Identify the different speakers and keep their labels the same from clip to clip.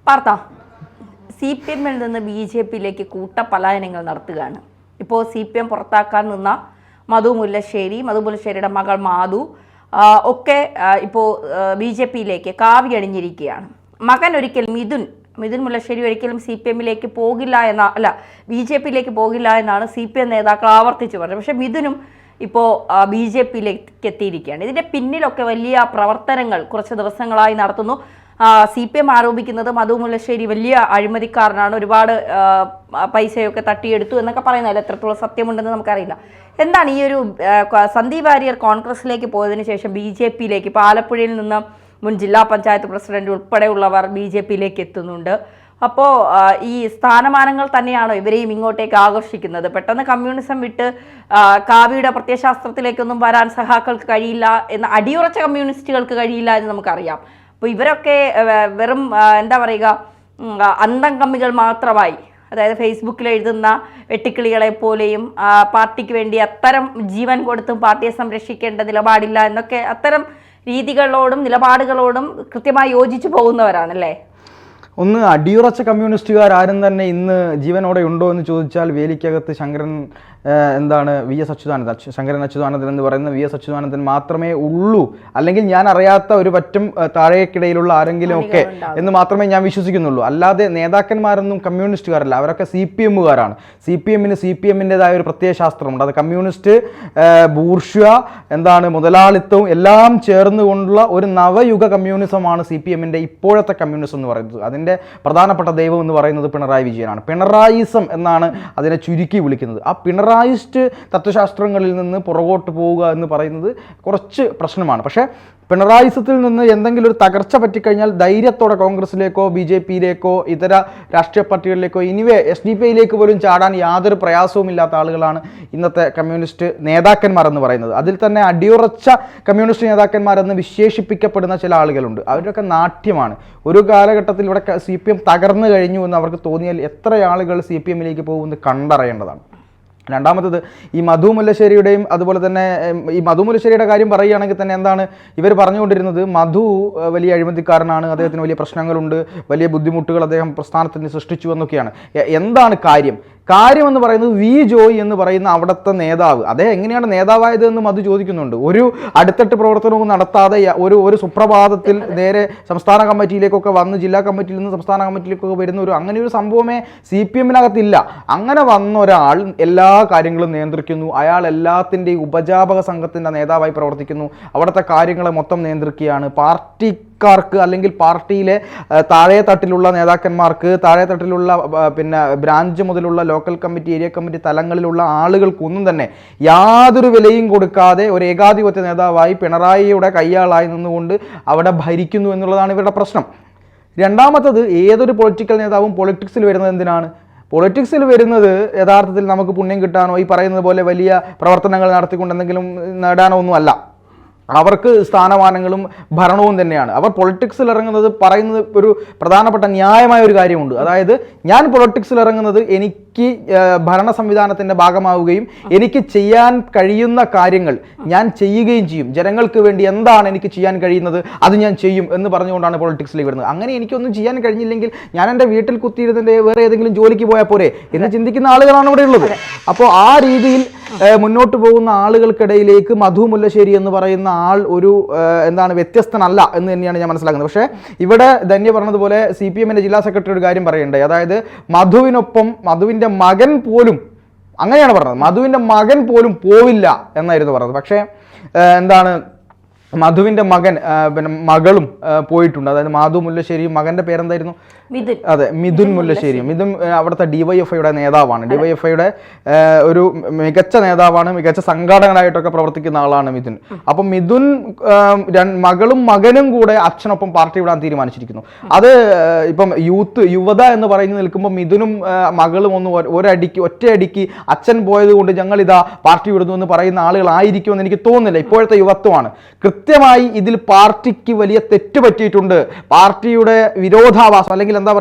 Speaker 1: പാർത്ത CPM-ൽ നിന്ന് BJP-യിലേക്ക് കൂട്ടപലായനങ്ങൾ നടത്തുകയാണ്. ഇപ്പോൾ CPM പുറത്താക്കാൻ നിന്ന മധു മുല്ലശ്ശേരിയുടെ മകൾ മാധു ഒക്കെ ഇപ്പോൾ BJP-യിലേക്ക് കാവി അണിഞ്ഞിരിക്കുകയാണ്. മകൻ ഒരിക്കൽ മിഥുൻ മുല്ലശ്ശേരി ഒരിക്കലും CPM-ലേക്ക് പോകില്ല BJP-യിലേക്ക് പോകില്ല എന്നാണ് CPM നേതാക്കൾ ആവർത്തിച്ച് പറഞ്ഞത്. പക്ഷേ മിഥുനും ഇപ്പോൾ BJP-യിലേക്ക് എത്തിയിരിക്കുകയാണ്. ഇതിൻ്റെ പിന്നിലൊക്കെ വലിയ പ്രവർത്തനങ്ങൾ കുറച്ച് ദിവസങ്ങളായി നടത്തുന്നു. CPM ആരോപിക്കുന്നത് മധു മുല്ലശ്ശേരി വലിയ അഴിമതിക്കാരനാണ്, ഒരുപാട് പൈസയൊക്കെ തട്ടിയെടുത്തു എന്നൊക്കെ പറയുന്നതല്ല, എത്രത്തോളം സത്യമുണ്ടെന്ന് നമുക്കറിയില്ല. എന്താണ് ഈ ഒരു സന്ദീപ് വാര്യർ കോൺഗ്രസിലേക്ക് പോയതിനു ശേഷം BJP-യിലേക്ക് ഇപ്പോൾ ആലപ്പുഴയിൽ നിന്ന് മുൻ ജില്ലാ പഞ്ചായത്ത് പ്രസിഡന്റ് ഉൾപ്പെടെയുള്ളവർ BJP-യിലേക്ക് എത്തുന്നുണ്ട്. അപ്പോൾ ഈ സ്ഥാനമാനങ്ങൾ തന്നെയാണോ ഇവരെയും ഇങ്ങോട്ടേക്ക് ആകർഷിക്കുന്നത്? പെട്ടെന്ന് കമ്മ്യൂണിസം വിട്ട് കാവ്യയുടെ പ്രത്യയശാസ്ത്രത്തിലേക്കൊന്നും വരാൻ സഹാക്കൾക്ക് കഴിയില്ല എന്ന് അടിയുറച്ച കമ്മ്യൂണിസ്റ്റുകൾക്ക് കഴിയില്ല എന്ന് നമുക്കറിയാം. അപ്പോൾ ഇവരൊക്കെ വെറും എന്താ പറയുക അന്തം കമ്മികൾ മാത്രമായി, അതായത് ഫേസ്ബുക്കിൽ എഴുതുന്ന വെട്ടിക്കിളികളെ പോലെയും പാർട്ടിക്ക് വേണ്ടി അത്തരം ജീവൻ കൊടുത്തും പാർട്ടിയെ സംരക്ഷിക്കേണ്ട നിലപാടില്ല എന്നൊക്കെ അത്തരം രീതികളോടും നിലപാടുകളോടും കൃത്യമായി യോജിച്ചു പോകുന്നവരാണല്ലേ?
Speaker 2: ഒന്ന് അടിയുറച്ച കമ്മ്യൂണിസ്റ്റുകാർ ആരും തന്നെ ഇന്ന് ജീവനോടെ ഉണ്ടോ എന്ന് ചോദിച്ചാൽ വേലിക്കകത്ത് ശങ്കരൻ ശങ്കരൻ അച്യുതാനന്ദൻ എന്ന് പറയുന്ന VS അച്യുതാനന്ദൻ മാത്രമേ ഉള്ളൂ, അല്ലെങ്കിൽ ഞാൻ അറിയാത്ത ഒരു പറ്റും താഴേക്കിടയിലുള്ള ആരെങ്കിലും ഒക്കെ എന്ന് മാത്രമേ ഞാൻ വിശ്വസിക്കുന്നുള്ളൂ. അല്ലാതെ നേതാക്കന്മാരൊന്നും കമ്മ്യൂണിസ്റ്റുകാരല്ല, അവരൊക്കെ CPM-കാരാണ്. CPM-ൻ്റെതായ ഒരു പ്രത്യയശാസ്ത്രമുണ്ട്. അത് കമ്മ്യൂണിസ്റ്റ്, ബൂർഷ്വ, മുതലാളിത്തവും എല്ലാം ചേർന്നുകൊണ്ടുള്ള ഒരു നവയുഗ കമ്മ്യൂണിസമാണ് CPM-ൻ്റെ ഇപ്പോഴത്തെ കമ്മ്യൂണിസം എന്ന് പറയുന്നത്. അതിൻ്റെ പ്രധാനപ്പെട്ട ദൈവം എന്ന് പറയുന്നത് പിണറായി വിജയനാണ്. പിണറായിസം എന്നാണ് അതിനെ ചുരുക്കി വിളിക്കുന്നത്. ആ പിണറായിസ്റ്റ് തത്വശാസ്ത്രങ്ങളിൽ നിന്ന് പുറകോട്ട് പോവുക എന്ന് പറയുന്നത് കുറച്ച് പ്രശ്നമാണ്. പക്ഷേ പിണറായിസത്തിൽ നിന്ന് എന്തെങ്കിലും ഒരു തകർച്ച പറ്റിക്കഴിഞ്ഞാൽ ധൈര്യത്തോടെ കോൺഗ്രസിലേക്കോ BJP-യിലേക്കോ ഇതര രാഷ്ട്രീയ പാർട്ടികളിലേക്കോ ഇനിവേ SDPI-യിലേക്ക് പോലും ചാടാൻ യാതൊരു പ്രയാസവും ഇല്ലാത്ത ആളുകളാണ് ഇന്നത്തെ കമ്മ്യൂണിസ്റ്റ് നേതാക്കന്മാർ എന്ന് പറയുന്നത്. അതിൽ തന്നെ അടിയുറച്ച കമ്മ്യൂണിസ്റ്റ് നേതാക്കന്മാരെന്ന് വിശേഷിപ്പിക്കപ്പെടുന്ന ചില ആളുകളുണ്ട്. അവരൊക്കെ നാട്യമാണ്. ഒരു കാലഘട്ടത്തിൽ ഇവിടെ CPM തകർന്നു കഴിഞ്ഞു എന്ന് അവർക്ക് തോന്നിയാൽ എത്ര ആളുകൾ CPM-യിലേക്ക് പോകുമെന്ന് കണ്ടറിയേണ്ടതാണ്. രണ്ടാമത്തത് ഈ മധു മുല്ലശ്ശേരിയുടെയും അതുപോലെ തന്നെ ഈ മധു മുല്ലശ്ശേരിയുടെ കാര്യം പറയുകയാണെങ്കിൽ തന്നെ ഇവർ പറഞ്ഞുകൊണ്ടിരുന്നത് മധു വലിയ അഴിമതിക്കാരനാണ്, അദ്ദേഹത്തിന് വലിയ പ്രശ്നങ്ങളുണ്ട്, വലിയ ബുദ്ധിമുട്ടുകൾ അദ്ദേഹം പ്രസ്ഥാനത്തിന് സൃഷ്ടിച്ചു എന്നൊക്കെയാണ്. എന്താണ് കാര്യം എന്ന് പറയുന്നത് വി ജോയ് എന്ന് പറയുന്ന അവിടുത്തെ നേതാവ്, അദ്ദേഹം എങ്ങനെയാണ് നേതാവായത് എന്ന് മധു ചോദിക്കുന്നുണ്ട്. ഒരു അടുത്തട്ട് പ്രവർത്തനവും നടത്താതെ ഒരു സുപ്രഭാതത്തിൽ നേരെ സംസ്ഥാന കമ്മിറ്റിയിലേക്കൊക്കെ വന്ന് ജില്ലാ കമ്മിറ്റിയിൽ നിന്ന് സംസ്ഥാന കമ്മിറ്റിയിലേക്കൊക്കെ വരുന്ന അങ്ങനെ ഒരു സംഭവമേ CPM-നകത്തില്ല. അങ്ങനെ വന്ന ഒരാൾ എല്ലാ കാര്യങ്ങളും നിയന്ത്രിക്കുന്നു, അയാൾ എല്ലാത്തിൻ്റെയും ഉപജാപക സംഘത്തിൻ്റെ നേതാവായി പ്രവർത്തിക്കുന്നു, അവിടുത്തെ കാര്യങ്ങളെ മൊത്തം നിയന്ത്രിക്കുകയാണ്. പാർട്ടിക്കാർക്ക് അല്ലെങ്കിൽ പാർട്ടിയിലെ താഴെ തട്ടിലുള്ള നേതാക്കന്മാർക്ക്, താഴെ തട്ടിലുള്ള ബ്രാഞ്ച് മുതലുള്ള ലോക്കൽ കമ്മിറ്റി, ഏരിയ കമ്മിറ്റി തലങ്ങളിലുള്ള ആളുകൾക്കൊന്നും തന്നെ യാതൊരു വിലയും കൊടുക്കാതെ ഒരു ഏകാധിപത്യ നേതാവായി പിണറായിയുടെ കയ്യാളായി നിന്നുകൊണ്ട് അവിടെ ഭരിക്കുന്നു എന്നുള്ളതാണ് ഇവരുടെ പ്രശ്നം. രണ്ടാമത്തത്, ഏതൊരു പൊളിറ്റിക്കൽ നേതാവും പൊളിറ്റിക്സിൽ വരുന്നത് എന്തിനാണ്? പൊളിറ്റിക്സിൽ വരുന്നത് യഥാർത്ഥത്തിൽ നമുക്ക് പുണ്യം കിട്ടാനോ ഈ പറയുന്നത് പോലെ വലിയ പ്രവർത്തനങ്ങൾ നടത്തിക്കൊണ്ട് എന്തെങ്കിലും നേടാനോ ഒന്നുമല്ല. അവർക്ക് സ്ഥാനമാനങ്ങളും ഭരണവും തന്നെയാണ്. അവർ പൊളിറ്റിക്സിൽ ഇറങ്ങുന്നത് പറയുന്നത് ഒരു പ്രധാനപ്പെട്ട ന്യായമായ ഒരു കാര്യമുണ്ട്. അതായത് ഞാൻ പൊളിറ്റിക്സിൽ ഇറങ്ങുന്നത് എനിക്ക് ഭരണ സംവിധാനത്തിൻ്റെ ഭാഗമാവുകയും എനിക്ക് ചെയ്യാൻ കഴിയുന്ന കാര്യങ്ങൾ ഞാൻ ചെയ്യുകയും ചെയ്യും, ജനങ്ങൾക്ക് വേണ്ടി എന്താണ് എനിക്ക് ചെയ്യാൻ കഴിയുന്നത് അത് ഞാൻ ചെയ്യും എന്ന് പറഞ്ഞുകൊണ്ടാണ് പൊളിറ്റിക്സിലേക്ക് വരുന്നത്. അങ്ങനെ എനിക്കൊന്നും ചെയ്യാൻ കഴിഞ്ഞില്ലെങ്കിൽ ഞാൻ എൻ്റെ വീട്ടിൽ കുത്തിയിരുന്നതിൻ്റെ വേറെ ഏതെങ്കിലും ജോലിക്ക് പോയാൽ പോരെ എന്ന് ചിന്തിക്കുന്ന ആളുകളാണ് ഇവിടെ ഉള്ളത്. അപ്പോൾ ആ രീതിയിൽ മുന്നോട്ട് പോകുന്ന ആളുകൾക്കിടയിലേക്ക് മധു മുല്ലശ്ശേരി എന്ന് പറയുന്ന ആൾ ഒരു വ്യത്യസ്തനല്ല എന്ന് തന്നെയാണ് ഞാൻ മനസ്സിലാക്കുന്നത്. പക്ഷേ ഇവിടെ ധന്യ പറഞ്ഞതുപോലെ CPM-ൻ്റെ ജില്ലാ സെക്രട്ടറി ഒരു കാര്യം പറയണ്ടേ, അതായത് മധുവിനൊപ്പം മധുവിൻ്റെ മകൻ പോലും, അങ്ങനെയാണ് പറഞ്ഞത്, മധുവിൻ്റെ മകൻ പോലും പോവില്ല എന്നായിരുന്നു പറഞ്ഞത്. പക്ഷേ മധുവിൻ്റെ മകളും പോയിട്ടുണ്ട്. അതായത് മാധു മുല്ലശ്ശേരിയും മകൻ്റെ പേരെന്തായിരുന്നു? അതെ, മിഥുൻ മുല്ലശ്ശേരി. മിഥുൻ അവിടുത്തെ DYFI-യുടെ നേതാവാണ്. DYFI-യുടെ ഒരു മികച്ച നേതാവാണ്, മികച്ച സംഘാടകനായിട്ടൊക്കെ പ്രവർത്തിക്കുന്ന ആളാണ് മിഥുൻ. അപ്പം മിഥുൻ മകളും മകനും കൂടെ അച്ഛനൊപ്പം പാർട്ടി വിടാൻ തീരുമാനിച്ചിരിക്കുന്നു. അത് ഇപ്പം യുവത എന്ന് പറയുന്നത് നിൽക്കുമ്പോൾ മിഥുനും മകളും ഒറ്റയടിക്ക് അച്ഛൻ പോയത് കൊണ്ട് ഞങ്ങൾ ഇതാ പാർട്ടി വിടുന്നു എന്ന് പറയുന്ന ആളുകളായിരിക്കുമെന്ന് എനിക്ക് തോന്നുന്നില്ല. ഇപ്പോഴത്തെ യുവത്വമാണ്. കൃത്യമായി ഇതിൽ പാർട്ടിക്ക് വലിയ തെറ്റ് പറ്റിയിട്ടുണ്ട്. പാർട്ടിയുടെ വിരോധാഭാസം അല്ലെങ്കിൽ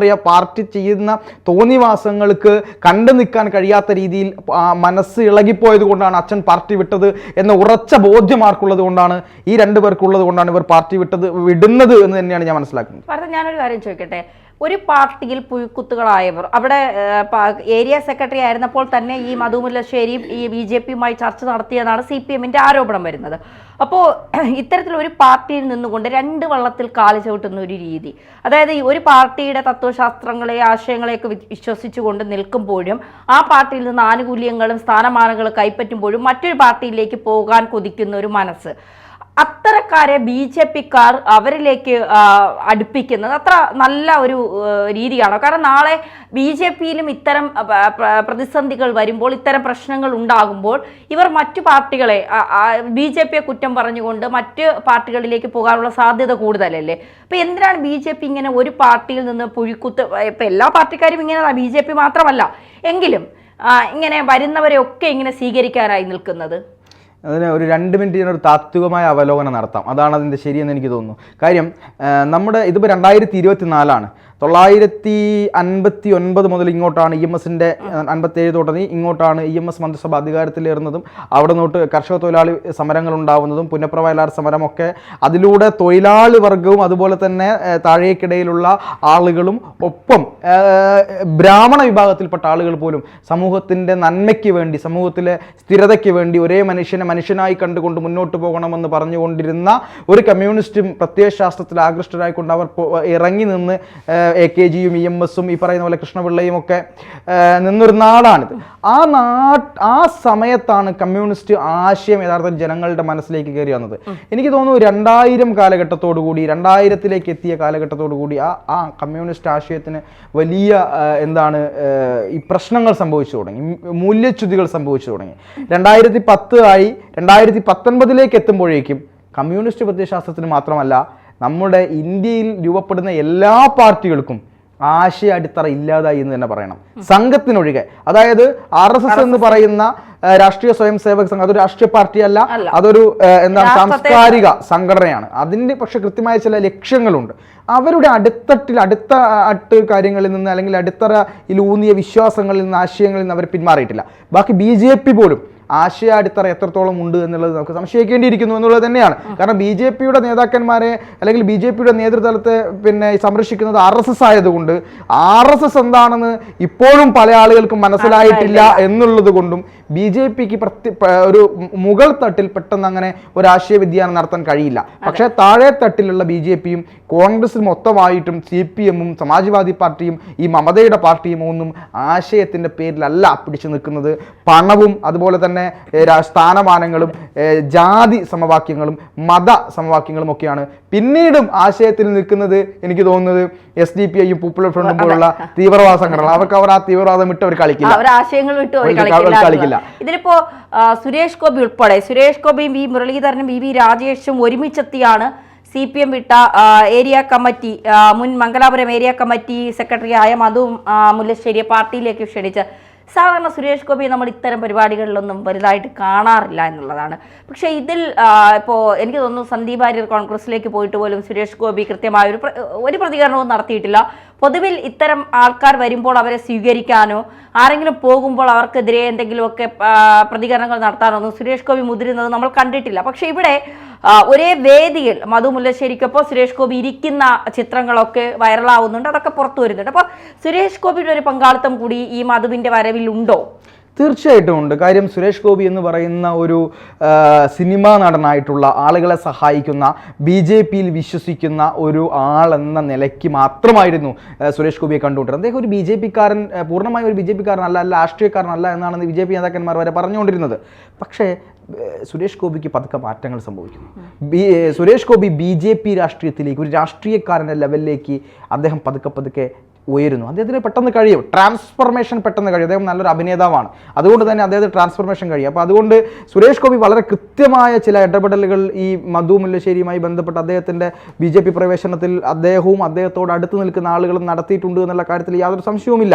Speaker 2: പാർട്ടി ചെയ്യുന്ന തോന്നിവാസങ്ങൾക്ക് കണ്ടു നിൽക്കാൻ കഴിയാത്ത രീതിയിൽ മനസ്സ് ഇളകിപ്പോയത് കൊണ്ടാണ് അച്ഛൻ പാർട്ടി വിട്ടത് എന്ന ഉറച്ച ബോധ്യമാർക്കുള്ളത് കൊണ്ടാണ്, ഈ രണ്ടു പേർക്കുള്ളത് കൊണ്ടാണ് ഇവർ പാർട്ടി വിടുന്നത് എന്ന് തന്നെയാണ് ഞാൻ മനസ്സിലാക്കുന്നത്.
Speaker 1: ഞാനൊരു കാര്യം ചോദിക്കട്ടെ, ഒരു പാർട്ടിയിൽ പുഴുക്കുത്തുകളായവർ അവിടെ ഏരിയ സെക്രട്ടറി ആയിരുന്നപ്പോൾ തന്നെ ഈ മധു മുല്ലശ്ശേരിയും ഈ BJPയുമായി ചർച്ച നടത്തിയതാണ് CPMന്റെ ആരോപണം വരുന്നത്. അപ്പോൾ ഇത്തരത്തിലൊരു പാർട്ടിയിൽ നിന്നുകൊണ്ട് രണ്ട് വള്ളത്തിൽ കാല് ചവിട്ടുന്ന ഒരു രീതി, അതായത് ഈ ഒരു പാർട്ടിയുടെ തത്വശാസ്ത്രങ്ങളെ ആശയങ്ങളെയൊക്കെ വിശ്വസിച്ചുകൊണ്ട് നിൽക്കുമ്പോഴും ആ പാർട്ടിയിൽ നിന്ന് ആനുകൂല്യങ്ങളും സ്ഥാനമാനങ്ങളും കൈപ്പറ്റുമ്പോഴും മറ്റൊരു പാർട്ടിയിലേക്ക് പോകാൻ കൊതിക്കുന്ന ഒരു മനസ്സ്, അത്തരക്കാരെ BJPക്കാർ അവരിലേക്ക് അടുപ്പിക്കുന്നത് അത്ര നല്ല ഒരു രീതിയാണോ? കാരണം നാളെ BJPയിലും ഇത്തരം പ്രതിസന്ധികൾ വരുമ്പോൾ, ഇത്തരം പ്രശ്നങ്ങൾ ഉണ്ടാകുമ്പോൾ ഇവർ മറ്റു പാർട്ടികളെ BJPയെ കുറ്റം പറഞ്ഞുകൊണ്ട് മറ്റ് പാർട്ടികളിലേക്ക് പോകാനുള്ള സാധ്യത കൂടുതലല്ലേ? അപ്പോൾ എന്തിനാണ് BJP ഇങ്ങനെ ഒരു പാർട്ടിയിൽ നിന്ന് പുഴുക്കുത്ത്, ഇപ്പം എല്ലാ പാർട്ടിക്കാരും ഇങ്ങനെ BJP മാത്രമല്ല എങ്കിലും ഇങ്ങനെ വരുന്നവരെയൊക്കെ ഇങ്ങനെ സ്വീകരിക്കാനായി നിൽക്കുന്നത്?
Speaker 2: അതിന് ഒരു 2 മിനിറ്റ് ഒരു താത്വികമായ അവലോകനം നടത്താം. അതാണ് അതിൻ്റെ ശരിയെന്ന് എനിക്ക് തോന്നുന്നു. കാര്യം നമ്മുടെ ഇതിപ്പോൾ 2024 959 മുതൽ ഇങ്ങോട്ടാണ് EMSന്റെ 57 തുടങ്ങി ഇങ്ങോട്ടാണ് EMS മന്ത്രിസഭ അധികാരത്തിലേറുന്നതും അവിടെ നിന്നോട്ട് കർഷക തൊഴിലാളി സമരങ്ങൾ ഉണ്ടാവുന്നതും പുന്നപ്രവയലാർ സമരമൊക്കെ അതിലൂടെ തൊഴിലാളി വർഗവും അതുപോലെ തന്നെ താഴേക്കിടയിലുള്ള ആളുകളും ഒപ്പം ബ്രാഹ്മണ വിഭാഗത്തിൽപ്പെട്ട ആളുകൾ പോലും സമൂഹത്തിൻ്റെ നന്മയ്ക്ക് വേണ്ടി, സമൂഹത്തിലെ സ്ഥിരതയ്ക്ക് വേണ്ടി ഒരേ മനുഷ്യനായി കണ്ടുകൊണ്ട് മുന്നോട്ട് പോകണമെന്ന് പറഞ്ഞുകൊണ്ടിരുന്ന ഒരു കമ്മ്യൂണിസ്റ്റും പ്രത്യയശാസ്ത്രത്തിൽ ആകൃഷ്ടരായിക്കൊണ്ട് അവർ ഇറങ്ങി നിന്ന് AKGയും EMSും ഈ പറയുന്ന പോലെ കൃഷ്ണപിള്ളയും ഒക്കെ നിന്നൊരു നാടാണിത്. ആ സമയത്താണ് കമ്മ്യൂണിസ്റ്റ് ആശയം യഥാർത്ഥം ജനങ്ങളുടെ മനസ്സിലേക്ക് കയറി വന്നത്. എനിക്ക് തോന്നുന്നു 2000 കാലഘട്ടത്തോടു കൂടി 2000ത്തിലേക്ക് എത്തിയ കാലഘട്ടത്തോടു കൂടി ആ കമ്മ്യൂണിസ്റ്റ് ആശയത്തിന് വലിയ ഈ പ്രശ്നങ്ങൾ സംഭവിച്ചു തുടങ്ങി, മൂല്യച്യുതികൾ സംഭവിച്ചു തുടങ്ങി. 2010 ആയി 2019ലേക്ക് എത്തുമ്പോഴേക്കും കമ്മ്യൂണിസ്റ്റ് പ്രത്യയശാസ്ത്രത്തിന് മാത്രമല്ല നമ്മുടെ ഇന്ത്യയിൽ രൂപപ്പെടുന്ന എല്ലാ പാർട്ടികൾക്കും ആശയ അടിത്തറ ഇല്ലാതായി എന്ന് തന്നെ പറയണം, സംഘത്തിനൊഴികെ. അതായത് RSS എന്ന് പറയുന്ന രാഷ്ട്രീയ സ്വയം സേവക സംഘം അതൊരു രാഷ്ട്രീയ പാർട്ടിയല്ല, അതൊരു സാംസ്കാരിക സംഘടനയാണ്. അതിന് പക്ഷെ കൃത്യമായ ചില ലക്ഷ്യങ്ങളുണ്ട്. അവരുടെ അടുത്ത കാര്യങ്ങളിൽ നിന്ന് അല്ലെങ്കിൽ അടിത്തറയിലൂന്നിയ വിശ്വാസങ്ങളിൽ നിന്ന്, ആശയങ്ങളിൽ നിന്ന് അവർ പിന്മാറിയിട്ടില്ല. ബാക്കി BJP പോലും ആശയ അടിത്തറ എത്രത്തോളം ഉണ്ട് എന്നുള്ളത് നമുക്ക് സംശയിക്കേണ്ടിയിരിക്കുന്നു എന്നുള്ളത് തന്നെയാണ്. കാരണം BJPയുടെ നേതാക്കന്മാരെ അല്ലെങ്കിൽ BJPയുടെ നേതൃത്വത്തെ സംരക്ഷിക്കുന്നത് RSS ആയതുകൊണ്ട് RSS എന്താണെന്ന് ഇപ്പോഴും പല ആളുകൾക്കും മനസ്സിലായിട്ടില്ല എന്നുള്ളത് കൊണ്ടും BJPക്ക് ഒരു മുകൾ തട്ടിൽ പെട്ടെന്ന് അങ്ങനെ ഒരു ആശയ വ്യതിയാനം നടത്താൻ കഴിയില്ല. പക്ഷേ താഴെ തട്ടിലുള്ള BJPയും കോൺഗ്രസും മൊത്തമായിട്ടും CPMും സമാജ്വാദി പാർട്ടിയും ഈ മമതയുടെ പാർട്ടിയും ഒന്നും ആശയത്തിൻ്റെ പേരിലല്ല പിടിച്ചു നിൽക്കുന്നത്. പണവും അതുപോലെ തന്നെ സ്ഥാനമാനങ്ങളും ജാതി സമവാക്യങ്ങളും മത സമവാക്യങ്ങളും ഒക്കെയാണ് പിന്നീടും ആശയത്തിൽ നിൽക്കുന്നത്. എനിക്ക് തോന്നുന്നത് SDPIയും പോപ്പുലർ ഫ്രണ്ടും പോലുള്ള തീവ്രവാദ സംഘടനകൾ അവർ ആ തീവ്രവാദം വിട്ട് അവർ കളിക്കില്ല.
Speaker 1: ഇതിലിപ്പോ സുരേഷ് ഗോപി ഉൾപ്പെടെ സുരേഷ് ഗോപിയും V മുരളീധരനും VV രാജേഷും ഒരുമിച്ചെത്തിയാണ് CPM വിട്ട ഏരിയ കമ്മിറ്റി മുൻ മംഗലാപുരം ഏരിയ കമ്മിറ്റി സെക്രട്ടറിയായ മധു മുല്ലശ്ശേരിയെ പാർട്ടിയിലേക്ക് ക്ഷണിച്ച്. സാധാരണ സുരേഷ് ഗോപി നമ്മൾ ഇത്തരം പരിപാടികളിലൊന്നും വലുതായിട്ട് കാണാറില്ല എന്നുള്ളതാണ്. പക്ഷേ ഇതിൽ ഇപ്പോൾ എനിക്ക് തോന്നുന്നു സന്ദീപ് വാര്യർ കോൺഗ്രസിലേക്ക് പോയിട്ട് പോലും സുരേഷ് ഗോപി കൃത്യമായ ഒരു പ്രതികരണവും നടത്തിയിട്ടില്ല. പൊതുവിൽ ഇത്തരം ആൾക്കാർ വരുമ്പോൾ അവരെ സ്വീകരിക്കാനോ ആരെങ്കിലും പോകുമ്പോൾ അവർക്കെതിരെ എന്തെങ്കിലുമൊക്കെ പ്രതികരണങ്ങൾ നടത്താനൊന്നും സുരേഷ് ഗോപി മുതിരുന്നത് നമ്മൾ കണ്ടിട്ടില്ല. പക്ഷേ ഇവിടെ ഒരേ വേദിയിൽ മധു മുല്ലശ്ശേരിക്കൊപ്പം സുരേഷ് ഗോപി ഇരിക്കുന്ന ചിത്രങ്ങളൊക്കെ വൈറലാവുന്നുണ്ട്, അതൊക്കെ പുറത്തു വരുന്നുണ്ട്. അപ്പോൾ സുരേഷ് ഗോപിയുടെ ഒരു പങ്കാളിത്തം കൂടി ഈ മധുവിൻ്റെ വരവിൽ ഉണ്ടോ?
Speaker 2: തീർച്ചയായിട്ടും ഉണ്ട്. കാര്യം സുരേഷ് ഗോപി എന്ന് പറയുന്ന ഒരു സിനിമാ നടനായിട്ടുള്ള ആളുകളെ സഹായിക്കുന്ന BJPയിൽ വിശ്വസിക്കുന്ന ഒരു ആളെന്ന നിലയ്ക്ക് മാത്രമായിരുന്നു സുരേഷ് ഗോപിയെ കണ്ടുകൊണ്ടിരുന്നത്. അദ്ദേഹം ഒരു BJPക്കാരൻ, പൂർണ്ണമായും ഒരു BJPക്കാരനല്ല, രാഷ്ട്രീയക്കാരനല്ല എന്നാണ് BJP നേതാക്കന്മാർ വരെ പറഞ്ഞുകൊണ്ടിരുന്നത്. പക്ഷേ സുരേഷ് ഗോപിക്ക് പതുക്കെ മാറ്റങ്ങൾ സംഭവിക്കുന്നു. സുരേഷ് ഗോപി BJP രാഷ്ട്രീയത്തിലേക്ക്, ഒരു രാഷ്ട്രീയക്കാരൻ്റെ ലെവലിലേക്ക് അദ്ദേഹം പതുക്കെ ഉയരുന്നു. അദ്ദേഹത്തിന് പെട്ടെന്ന് കഴിയും, ട്രാൻസ്ഫർമേഷൻ പെട്ടെന്ന് കഴിയും. അദ്ദേഹം നല്ലൊരു അഭിനേതാവാണ്, അതുകൊണ്ട് തന്നെ അദ്ദേഹത്തിന് ട്രാൻസ്ഫർമേഷൻ കഴിയും. അപ്പോൾ അതുകൊണ്ട് സുരേഷ് ഗോപി വളരെ കൃത്യമായ ചില ഇടപെടലുകൾ ഈ മധു മുല്ലശ്ശേരിയുമായി ബന്ധപ്പെട്ട് അദ്ദേഹത്തിൻ്റെ BJP പ്രവേശനത്തിൽ അദ്ദേഹവും അദ്ദേഹത്തോട് അടുത്ത് നിൽക്കുന്ന ആളുകളും നടത്തിയിട്ടുണ്ട് എന്നുള്ള കാര്യത്തിൽ യാതൊരു സംശയവുമില്ല.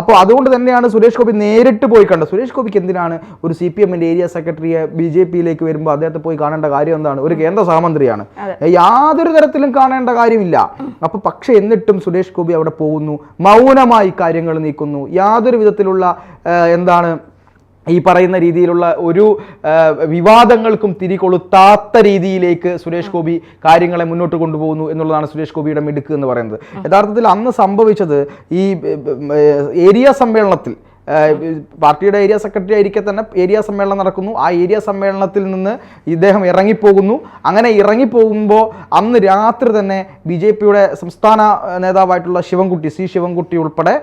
Speaker 2: അപ്പോൾ അതുകൊണ്ട് തന്നെയാണ് സുരേഷ് ഗോപി നേരിട്ട് പോയി കണ്ടത്. സുരേഷ് ഗോപിക്ക് എന്തിനാണ് ഒരു CPMന്റെ ഏരിയ സെക്രട്ടറിയെ BJPയിലേക്ക് വരുമ്പോൾ അദ്ദേഹത്തെ പോയി കാണേണ്ട കാര്യം എന്താണ്? ഒരു കേന്ദ്ര സഹമന്ത്രിയാണ്, യാതൊരു തരത്തിലും കാണേണ്ട കാര്യമില്ല. അപ്പോൾ പക്ഷേ എന്നിട്ടും സുരേഷ് ഗോപി അവിടെ പോകുന്നു, മൗനമായി കാര്യങ്ങൾ നീക്കുന്നു, യാതൊരു വിധത്തിലുള്ള ഈ പറയുന്ന രീതിയിലുള്ള ഒരു വിവാദങ്ങൾക്കും തിരികൊളുത്താത്ത രീതിയിലേക്ക് സുരേഷ് ഗോപി കാര്യങ്ങളെ മുന്നോട്ട് കൊണ്ടുപോകുന്നു എന്നുള്ളതാണ് സുരേഷ് ഗോപിയുടെ മിടുക്ക് എന്ന് പറയുന്നത്. യഥാർത്ഥത്തിൽ അന്ന് സംഭവിച്ചത് ഈ ഏരിയ സമ്മേളനത്തിൽ പാർട്ടിയുടെ ഏരിയ സെക്രട്ടറി ആയിരിക്കെ തന്നെ ഏരിയ സമ്മേളനം നടക്കുന്നു. ആ ഏരിയ സമ്മേളനത്തിൽ നിന്ന് ഇദ്ദേഹം ഇറങ്ങിപ്പോകുന്നു. അങ്ങനെ ഇറങ്ങിപ്പോകുമ്പോൾ അന്ന് രാത്രി തന്നെ BJPയുടെ സംസ്ഥാന നേതാവായിട്ടുള്ള ശിവൻകുട്ടി ഉൾപ്പെടെ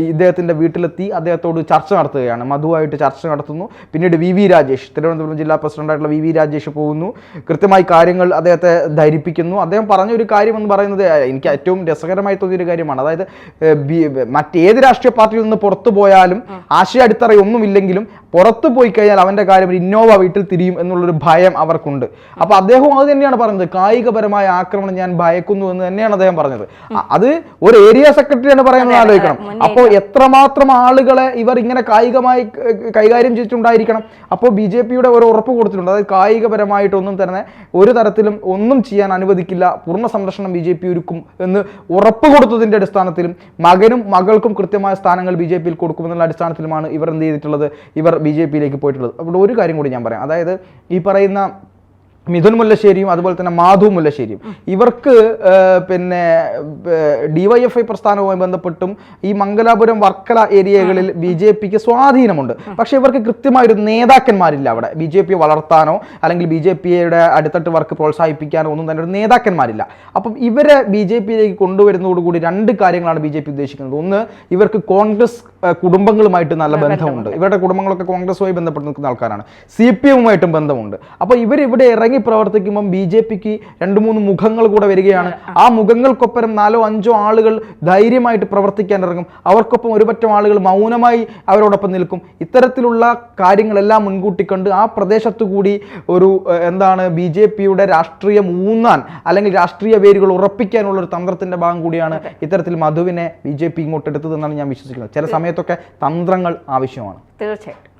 Speaker 2: ഇദ്ദേഹത്തിൻ്റെ വീട്ടിലെത്തി അദ്ദേഹത്തോട് ചർച്ച നടത്തുകയാണ്. മധുവായിട്ട് ചർച്ച നടത്തുന്നു. പിന്നീട് VV രാജേഷ്, തിരുവനന്തപുരം ജില്ലാ പ്രസിഡന്റായിട്ടുള്ള VV രാജേഷ് പോകുന്നു. കൃത്യമായി കാര്യങ്ങൾ അദ്ദേഹത്തെ ധരിപ്പിക്കുന്നു. അദ്ദേഹം പറഞ്ഞൊരു കാര്യം എന്ന് പറയുന്നത് എനിക്ക് ഏറ്റവും രസകരമായി തോന്നിയൊരു കാര്യമാണ്. അതായത് മറ്റേത് രാഷ്ട്രീയ പാർട്ടിയിൽ നിന്ന് പുറത്തു പോയാലും ആശയ അടിത്തറയൊന്നുമില്ലെങ്കിലും പുറത്തു പോയി കഴിഞ്ഞാൽ അവന്റെ കാര്യം ഒരു ഇന്നോവ വീട്ടിൽ തിരിയും എന്നുള്ളൊരു ഭയം അവർക്കുണ്ട്. അപ്പൊ അദ്ദേഹം അത് തന്നെയാണ് പറഞ്ഞത്. കായികപരമായ ആക്രമണം ഞാൻ ഭയക്കുന്നു എന്ന് തന്നെയാണ് അദ്ദേഹം പറഞ്ഞത്. അത് ഒരു ഏരിയ സെക്രട്ടറിയാണ് പറയുന്നത്, ആലോചിക്കണം. അപ്പോൾ എത്രമാത്രം ആളുകളെ ഇവർ ഇങ്ങനെ കായികമായി കൈകാര്യം ചെയ്തിട്ടുണ്ടായിരിക്കണം. അപ്പോൾ BJPയുടെ ഒരു ഉറപ്പ് കൊടുത്തിട്ടുണ്ട്. അതായത് കായികപരമായിട്ടൊന്നും തന്നെ ഒരു തരത്തിലും ഒന്നും ചെയ്യാൻ അനുവദിക്കില്ല, പൂർണ്ണ സംരക്ഷണം BJP ഒരുക്കും എന്ന് ഉറപ്പ് കൊടുത്തതിന്റെ അടിസ്ഥാനത്തിലും മകനും മകൾക്കും കൃത്യമായ സ്ഥാനങ്ങൾ BJPയിൽ കൊടുക്കുമെന്നുള്ള അടിസ്ഥാനത്തിലുമാണ് ഇവർ എന്ത് ചെയ്തിട്ടുള്ളത്, ഇവർ BJPയിലേക്ക് പോയിട്ടുള്ളത്. അപ്പോൾ ഒരു കാര്യം കൂടി ഞാൻ പറയാം. അതായത് ഈ പറയുന്ന മിഥുൻ മുല്ലശ്ശേരിയും അതുപോലെ തന്നെ മാധു മുല്ലശ്ശേരിയും ഇവർക്ക് പിന്നെ DYFI പ്രസ്ഥാനവുമായി ബന്ധപ്പെട്ടും ഈ മംഗലാപുരം വർക്കല ഏരിയകളിൽ BJPക്ക് സ്വാധീനമുണ്ട്. പക്ഷേ ഇവർക്ക് കൃത്യമായൊരു നേതാക്കന്മാരില്ല അവിടെ. BJP വളർത്താനോ അല്ലെങ്കിൽ BJPയുടെ അടിത്തട്ട് വർക്ക് പ്രോത്സാഹിപ്പിക്കാനോ ഒന്നും തന്നെ ഒരു നേതാക്കന്മാരില്ല. അപ്പം ഇവരെ BJPയിലേക്ക് കൊണ്ടുവരുന്നതോടുകൂടി രണ്ട് കാര്യങ്ങളാണ് BJP ഉദ്ദേശിക്കുന്നത്. ഒന്ന്, ഇവർക്ക് കോൺഗ്രസ് കുടുംബങ്ങളുമായിട്ട് നല്ല ബന്ധമുണ്ട്. ഇവരുടെ കുടുംബങ്ങളൊക്കെ കോൺഗ്രസുമായി ബന്ധപ്പെട്ട് നിൽക്കുന്ന ആൾക്കാരാണ്. CPMുമായിട്ടും ബന്ധമുണ്ട്. അപ്പോൾ ഇവരിവിടെ ഇറങ്ങി പ്രവർത്തിക്കുമ്പോൾ BJPക്ക് 2-3 മുഖങ്ങൾ കൂടെ വരികയാണ്. ആ മുഖങ്ങൾക്കൊപ്പം 4-5 ആളുകൾ ധൈര്യമായിട്ട് പ്രവർത്തിക്കാൻ ഇറങ്ങും. അവർക്കൊപ്പം ഒരുപറ്റം ആളുകൾ മൗനമായി അവരോടൊപ്പം നിൽക്കും. ഇത്തരത്തിലുള്ള കാര്യങ്ങളെല്ലാം മുൻകൂട്ടി കണ്ട് ആ പ്രദേശത്തു കൂടി ഒരു BJPയുടെ രാഷ്ട്രീയം ഊന്നാൻ അല്ലെങ്കിൽ രാഷ്ട്രീയ വേരുകൾ ഉറപ്പിക്കാനുള്ള ഒരു തന്ത്രത്തിന്റെ ഭാഗം കൂടിയാണ് ഇത്തരത്തിൽ മധുവിനെ BJP ഇങ്ങോട്ട് എടുത്തതെന്നാണ് ഞാൻ വിശ്വസിക്കുന്നത്. ചില സമയത്തൊക്കെ തന്ത്രങ്ങൾ ആവശ്യമാണ്.
Speaker 1: തീർച്ചയായിട്ടും.